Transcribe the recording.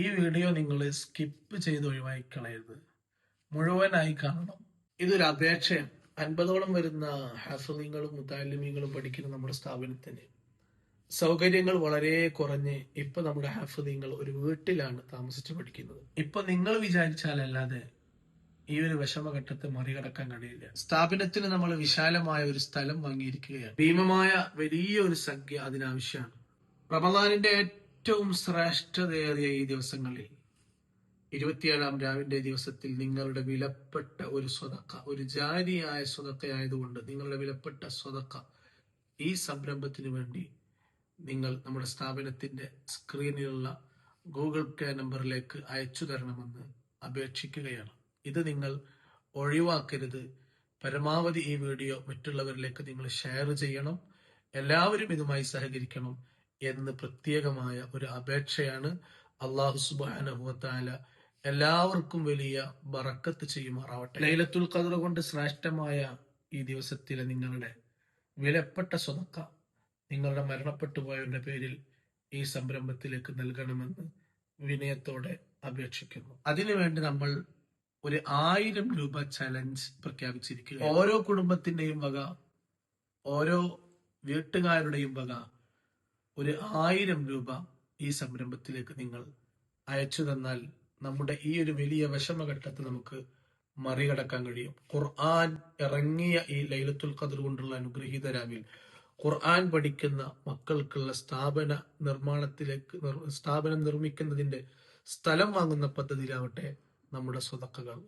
ഈ വീഡിയോ നിങ്ങൾ സ്കിപ്പ് ചെയ്ത് ഒഴിവാക്കി കളയരുത്, മുഴുവനായി കാണണം. ഇതൊരു അപേക്ഷയാണ്. 50ഓളം വരുന്ന ഹാഫിളുകളും മുതാലിമീങ്ങളും പഠിക്കുന്ന നമ്മുടെ സ്ഥാപനത്തിന് സൗകര്യങ്ങൾ വളരെ കുറഞ്ഞ് ഇപ്പൊ നമ്മുടെ ഹാഫിളുകൾ ഒരു വീട്ടിലാണ് താമസിച്ച് പഠിക്കുന്നത്. ഇപ്പൊ നിങ്ങൾ വിചാരിച്ചാലല്ലാതെ ഈ ഒരു വിഷമഘട്ടത്തെ മറികടക്കാൻ കഴിയില്ല. സ്ഥാപനത്തിന് നമ്മൾ വിശാലമായ ഒരു സ്ഥലം വാങ്ങിയിരിക്കുകയാണ്. ഭീമമായ വലിയൊരു സംഖ്യ അതിനാവശ്യമാണ്. റമദാനിന്റെ ഏറ്റവും ശ്രേഷ്ഠതയേറിയ ഈ ദിവസങ്ങളിൽ 27-ാം രാവിന്റെ ദിവസത്തിൽ നിങ്ങളുടെ വിലപ്പെട്ട ഒരു സ്വതക്ക, ഒരു ജാരിയായ സ്വതക്കയായതുകൊണ്ട് നിങ്ങളുടെ വിലപ്പെട്ട സ്വതക്ക ഈ സംരംഭത്തിന് വേണ്ടി നിങ്ങൾ നമ്മുടെ സ്ഥാപനത്തിന്റെ സ്ക്രീനിലുള്ള ഗൂഗിൾ പേ നമ്പറിലേക്ക് അയച്ചു തരണമെന്ന് അപേക്ഷിക്കുകയാണ്. ഇത് നിങ്ങൾ ഒഴിവാക്കരുത്. പരമാവധി ഈ വീഡിയോ മറ്റുള്ളവരിലേക്ക് നിങ്ങൾ ഷെയർ ചെയ്യണം. എല്ലാവരും ഇതുമായി സഹകരിക്കണം എന്ന് പ്രത്യേകമായ ഒരു അപേക്ഷയാണ്. അല്ലാഹു സുബ്ഹാനഹു വ തആല എല്ലാവർക്കും വലിയ ബറക്കത്ത് ചെയ്യുമാറാവട്ടെ. ലൈലത്തുൽ ഖദ്ർ കൊണ്ട് ശ്രേഷ്ഠമായ ഈ ദിവസത്തിലെ നിങ്ങളുടെ വിലപ്പെട്ട സ്വതക്ക നിങ്ങളുടെ മരണപ്പെട്ടു പോയവരുടെ പേരിൽ ഈ സംരംഭത്തിലേക്ക് നൽകണമെന്ന് വിനയത്തോടെ അപേക്ഷിക്കുന്നു. അതിനുവേണ്ടി നമ്മൾ ഒരു 1000 രൂപ ചലഞ്ച് പ്രഖ്യാപിച്ചിരിക്കുക. ഓരോ കുടുംബത്തിന്റെയും വക, ഓരോ വീട്ടുകാരുടെയും വക ഒരു 1000 രൂപ ഈ സംരംഭത്തിലേക്ക് നിങ്ങൾ അയച്ചു തന്നാൽ നമ്മുടെ ഈ ഒരു വലിയ വിഷമഘട്ടത്തെ നമുക്ക് മറികടക്കാൻ കഴിയും. ഖുർആൻ ഇറങ്ങിയ ഈ ലൈലത്തുൽ ഖദ്ർ കൊണ്ടുള്ള അനുഗ്രഹീത രാവിൽ ഖുർആൻ പഠിക്കുന്ന മക്കൾക്കുള്ള സ്ഥാപനം നിർമ്മിക്കുന്നതിന്റെ സ്ഥലം വാങ്ങുന്ന പദ്ധതിയിലാവട്ടെ നമ്മുടെ സ്വതക്കകൾ.